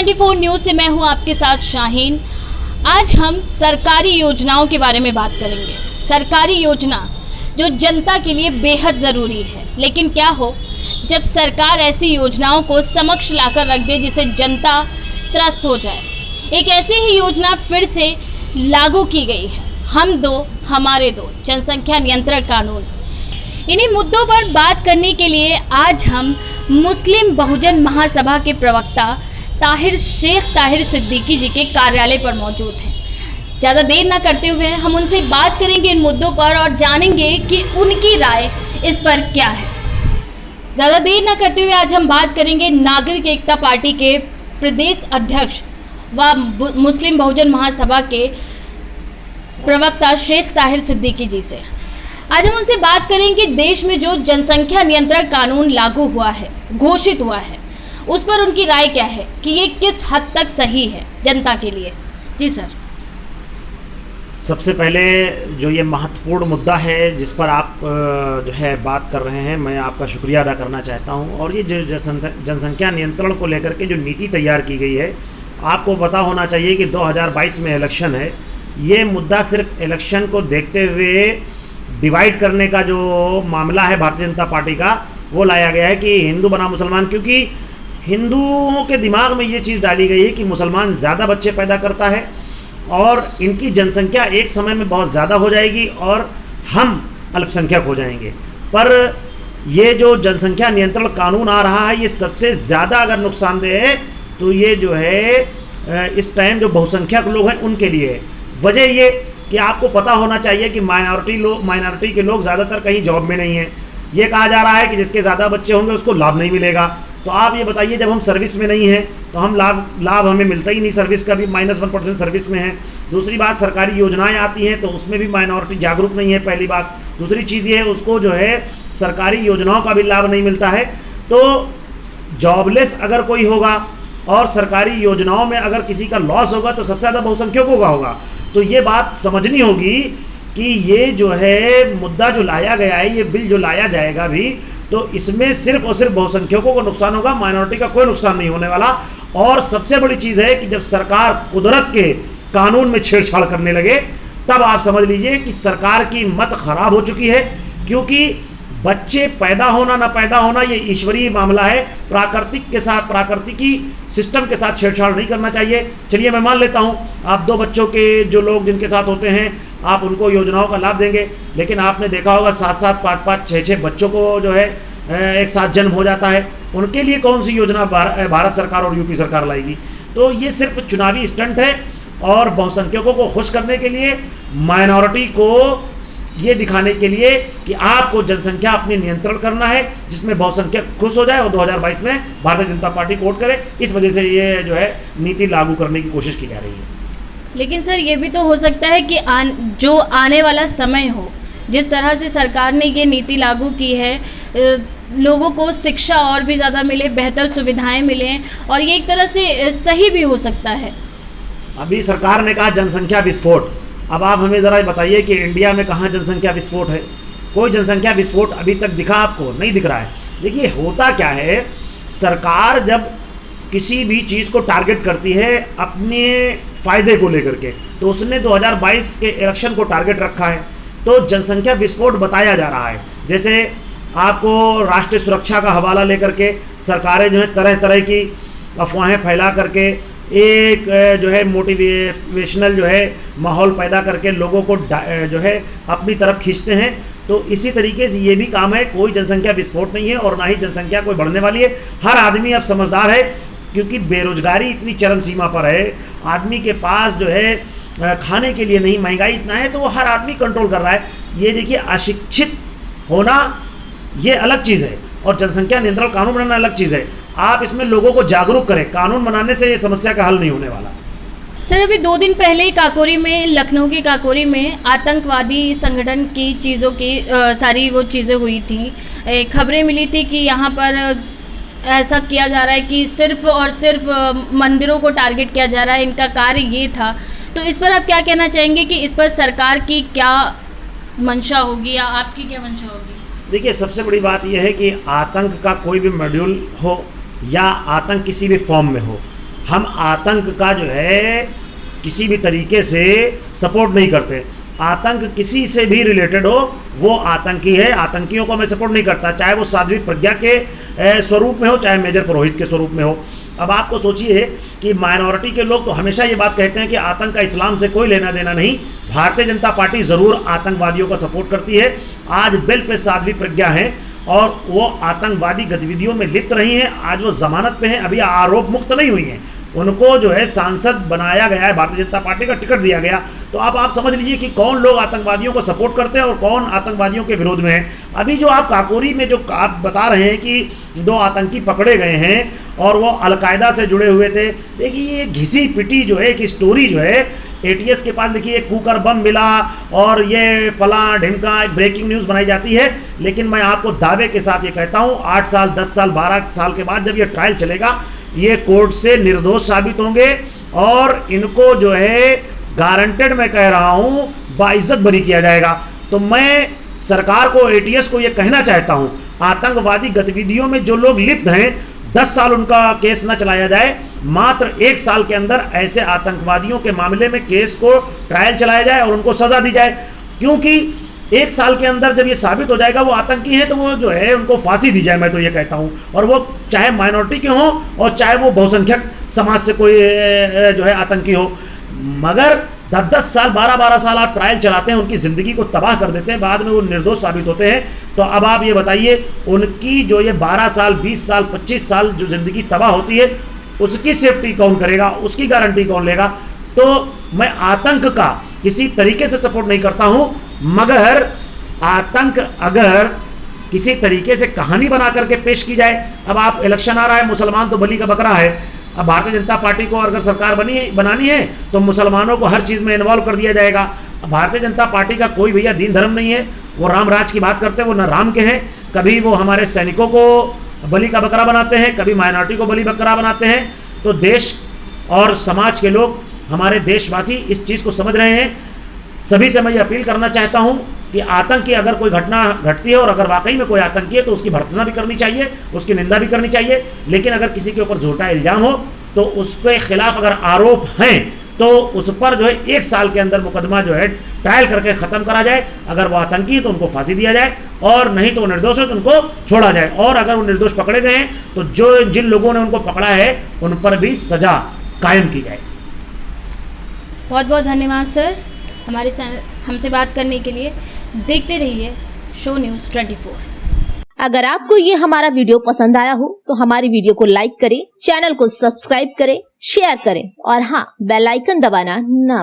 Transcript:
N24 news से मैं हूं आपके साथ शाहीन। आज हम सरकारी योजनाओं के बारे में बात करेंगे। सरकारी योजना जो जनता के लिए बेहद ज़रूरी है, लेकिन क्या हो जब सरकार ऐसी योजनाओं को समक्ष लाकर रख दे जिसे जनता त्रस्त हो जाए। एक ऐसी ही योजना फिर से लागू की गई है, हम दो हमारे दो जनसंख्या नियंत्रण कानून। इन्हीं मुद्दों पर बात करने के लिए आज हम मुस्लिम बहुजन महासभा के प्रवक्ता शेख ताहिर सिद्दीकी जी के कार्यालय पर मौजूद हैं। ज़्यादा देर ना करते हुए हम उनसे बात करेंगे इन मुद्दों पर और जानेंगे कि उनकी राय इस पर क्या है। ज़्यादा देर ना करते हुए आज हम बात करेंगे नागरिक एकता पार्टी के प्रदेश अध्यक्ष व मुस्लिम बहुजन महासभा के प्रवक्ता शेख ताहिर सिद्दीकी जी से। आज हम उनसे बात करेंगे देश में जो जनसंख्या नियंत्रण कानून लागू हुआ है, घोषित हुआ है, उस पर उनकी राय क्या है कि ये किस हद तक सही है जनता के लिए। जी सर। सबसे पहले जो ये महत्वपूर्ण मुद्दा है जिस पर आप जो है बात कर रहे हैं, मैं आपका शुक्रिया अदा करना चाहता हूं। और ये जो जनसंख्या नियंत्रण को लेकर के जो नीति तैयार की गई है, आपको पता होना चाहिए कि 2022 में इलेक्शन है। ये मुद्दा सिर्फ इलेक्शन को देखते हुए डिवाइड करने का जो मामला है भारतीय जनता पार्टी का, वो लाया गया है कि हिंदू बना मुसलमान, क्योंकि हिंदुओं के दिमाग में ये चीज़ डाली गई है कि मुसलमान ज़्यादा बच्चे पैदा करता है और इनकी जनसंख्या एक समय में बहुत ज़्यादा हो जाएगी और हम अल्पसंख्यक हो जाएंगे। पर ये जो जनसंख्या नियंत्रण कानून आ रहा है, ये सबसे ज़्यादा अगर नुकसानदेह है तो ये जो है इस टाइम जो बहुसंख्यक लोग हैं उनके लिए है। वजह ये कि आपको पता होना चाहिए कि माइनॉरिटी के लोग ज़्यादातर कहीं जॉब में नहीं हैं। ये कहा जा रहा है कि जिसके ज़्यादा बच्चे होंगे उसको लाभ नहीं मिलेगा। तो आप ये बताइए, जब हम सर्विस में नहीं हैं तो हम लाभ हमें मिलता ही नहीं, सर्विस का भी -1% सर्विस में है। दूसरी बात, सरकारी योजनाएं आती हैं तो उसमें भी माइनॉरिटी जागरूक नहीं है, पहली बात। दूसरी चीज़ ये है, उसको जो है सरकारी योजनाओं का भी लाभ नहीं मिलता है। तो जॉबलेस अगर कोई होगा और सरकारी योजनाओं में अगर किसी का लॉस होगा तो सबसे ज़्यादा बहुसंख्यकों का होगा। तो ये बात समझनी होगी कि ये जो है मुद्दा जो लाया गया है, ये बिल जो लाया जाएगा भी, तो इसमें सिर्फ और सिर्फ बहुसंख्यकों को नुकसान होगा, माइनॉरिटी का कोई नुकसान नहीं होने वाला। और सबसे बड़ी चीज़ है कि जब सरकार कुदरत के कानून में छेड़छाड़ करने लगे तब आप समझ लीजिए कि सरकार की मत खराब हो चुकी है, क्योंकि बच्चे पैदा होना ना पैदा होना ये ईश्वरीय मामला है। प्राकृतिकी सिस्टम के साथ छेड़छाड़ नहीं करना चाहिए। चलिए मैं मान लेता हूँ आप 2 बच्चों के जो लोग जिनके साथ होते हैं आप उनको योजनाओं का लाभ देंगे, लेकिन आपने देखा होगा 7-7, 5-5, 6-6 बच्चों को जो है एक साथ जन्म हो जाता है। उनके लिए कौन सी योजना भारत सरकार और यूपी सरकार लाएगी? तो ये सिर्फ चुनावी स्टंट है और बहुसंख्यकों को खुश करने के लिए, माइनॉरिटी को ये दिखाने के लिए कि आपको जनसंख्या अपनी नियंत्रण करना है, जिसमें बहुसंख्यक खुश हो जाए और 2022 में भारतीय जनता पार्टी को वोट करे। इस वजह से ये जो है नीति लागू करने की कोशिश की जा रही है। लेकिन सर, ये भी तो हो सकता है कि जो आने वाला समय हो, जिस तरह से सरकार ने ये नीति लागू की है, लोगों को शिक्षा और भी ज़्यादा मिले, बेहतर सुविधाएं मिलें और ये एक तरह से सही भी हो सकता है। अभी सरकार ने कहा जनसंख्या विस्फोट। अब आप हमें ज़रा बताइए कि इंडिया में कहाँ जनसंख्या विस्फोट है? कोई जनसंख्या विस्फोट अभी तक दिखा आपको? नहीं दिख रहा है। देखिए होता क्या है, सरकार जब किसी भी चीज़ को टारगेट करती है अपने फ़ायदे को लेकर के, तो उसने 2022 के इलेक्शन को टारगेट रखा है, तो जनसंख्या विस्फोट बताया जा रहा है। जैसे आपको राष्ट्रीय सुरक्षा का हवाला लेकर के सरकारें जो है तरह तरह की अफवाहें फैला करके एक जो है मोटिवेशनल जो है माहौल पैदा करके लोगों को जो है अपनी तरफ खींचते हैं। तो इसी तरीके से ये भी काम है। कोई जनसंख्या विस्फोट नहीं है और ना ही जनसंख्या कोई बढ़ने वाली है। हर आदमी अब समझदार है, क्योंकि बेरोजगारी इतनी चरम सीमा पर है, आदमी के पास जो है खाने के लिए नहीं, महंगाई इतना है, तो वो हर आदमी कंट्रोल कर रहा है। ये देखिए, अशिक्षित होना ये अलग चीज़ है और जनसंख्या नियंत्रण कानून बनाना अलग चीज़ है। आप इसमें लोगों को जागरूक करें, कानून बनाने से ये समस्या का हल नहीं होने वाला। सर, अभी 2 दिन पहले काकोरी में, लखनऊ के काकोरी में आतंकवादी संगठन की चीज़ों की सारी वो चीज़ें हुई थी। खबरें मिली थी कि यहाँ पर ऐसा किया जा रहा है कि सिर्फ और सिर्फ मंदिरों को टारगेट किया जा रहा है, इनका कार्य ये था। तो इस पर आप क्या कहना चाहेंगे कि इस पर सरकार की क्या मंशा होगी या आपकी क्या मंशा होगी? देखिए, सबसे बड़ी बात यह है कि आतंक का कोई भी मॉड्यूल हो या आतंक किसी भी फॉर्म में हो, हम आतंक का जो है किसी भी तरीके से सपोर्ट नहीं करते। आतंक किसी से भी रिलेटेड हो वो आतंकी है, आतंकियों को मैं सपोर्ट नहीं करता, चाहे वो साध्वी प्रज्ञा के स्वरूप में हो, चाहे मेजर पुरोहित के स्वरूप में हो। अब आपको सोचिए कि माइनॉरिटी के लोग तो हमेशा ये बात कहते हैं कि आतंक का इस्लाम से कोई लेना देना नहीं। भारतीय जनता पार्टी ज़रूर आतंकवादियों का सपोर्ट करती है। आज बेल पे साध्वी प्रज्ञा हैं और वो आतंकवादी गतिविधियों में लिप्त रही हैं, आज वो जमानत पे हैं, अभी आरोप मुक्त नहीं हुई हैं। उनको जो है सांसद बनाया गया है, भारतीय जनता पार्टी का टिकट दिया गया। तो आप समझ लीजिए कि कौन लोग आतंकवादियों को सपोर्ट करते हैं और कौन आतंकवादियों के विरोध में है। अभी जो आप काकोरी में जो आप बता रहे हैं कि 2 आतंकी पकड़े गए हैं और वो अलकायदा से जुड़े हुए थे, देखिए ये घिसी पिटी जो है एक स्टोरी जो है ATS के पास लिखी है, कुकर बम मिला और ये फला ढिमका ब्रेकिंग न्यूज़ बनाई जाती है। लेकिन मैं आपको दावे के साथ ये कहता हूँ 8 साल 10 साल 12 साल के बाद जब ये ट्रायल चलेगा, ये कोर्ट से निर्दोष साबित होंगे और इनको जो है गारंटेड मैं कह रहा हूँ बाइज्जत बरी किया जाएगा। तो मैं सरकार को ATS को ये कहना चाहता हूँ, आतंकवादी गतिविधियों में जो लोग लिप्त हैं 10 साल उनका केस न चलाया जाए, मात्र 1 साल के अंदर ऐसे आतंकवादियों के मामले में केस को ट्रायल चलाया जाए और उनको सजा दी जाए। क्योंकि 1 साल के अंदर जब ये साबित हो जाएगा वो आतंकी हैं तो वो जो है उनको फांसी दी जाए, मैं तो ये कहता हूँ। और वो चाहे माइनॉरिटी के हों और चाहे वो बहुसंख्यक समाज से कोई जो है आतंकी हो, मगर 10-10 साल 12-12 साल आप ट्रायल चलाते हैं, उनकी ज़िंदगी को तबाह कर देते हैं, बाद में वो निर्दोष साबित होते हैं। तो अब आप ये बताइए उनकी जो ये 12 साल 20 साल 25 साल जो ज़िंदगी तबाह होती है उसकी सेफ्टी कौन करेगा, उसकी गारंटी कौन लेगा। तो मैं आतंक का किसी तरीके से सपोर्ट नहीं करता हूं, मगर आतंक अगर किसी तरीके से कहानी बना करके पेश की जाए, अब आप इलेक्शन आ रहा है, मुसलमान तो बलि का बकरा है। अब भारतीय जनता पार्टी को अगर सरकार बनानी है तो मुसलमानों को हर चीज़ में इन्वॉल्व कर दिया जाएगा। भारतीय जनता पार्टी का कोई भैया दीन धर्म नहीं है, वो राम राज की बात करते हैं, वो न राम के हैं। कभी वो हमारे सैनिकों को बलि का बकरा बनाते हैं, कभी माइनॉरिटी को बलि बकरा बनाते हैं। तो देश और समाज के लोग, हमारे देशवासी इस चीज़ को समझ रहे हैं। सभी से मैं ये अपील करना चाहता हूँ कि आतंक की अगर कोई घटना घटती है और अगर वाकई में कोई आतंकी है तो उसकी भर्त्सना भी करनी चाहिए, उसकी निंदा भी करनी चाहिए। लेकिन अगर किसी के ऊपर झूठा इल्ज़ाम हो तो उसके खिलाफ अगर आरोप हैं तो उस पर जो है 1 साल के अंदर मुकदमा जो है ट्रायल करके ख़त्म करा जाए। अगर वो आतंकी है तो उनको फांसी दिया जाए और नहीं तो वो निर्दोष है तो उनको छोड़ा जाए। और अगर वो निर्दोष पकड़े गए हैं तो जिन लोगों ने उनको पकड़ा है उन पर भी सज़ा कायम की जाए। बहुत बहुत धन्यवाद सर हमसे बात करने के लिए। देखते रहिए शो न्यूज़ 24। अगर आपको ये हमारा वीडियो पसंद आया हो तो हमारी वीडियो को लाइक करें, चैनल को सब्सक्राइब करें, शेयर करें और हाँ, बेल आइकन दबाना ना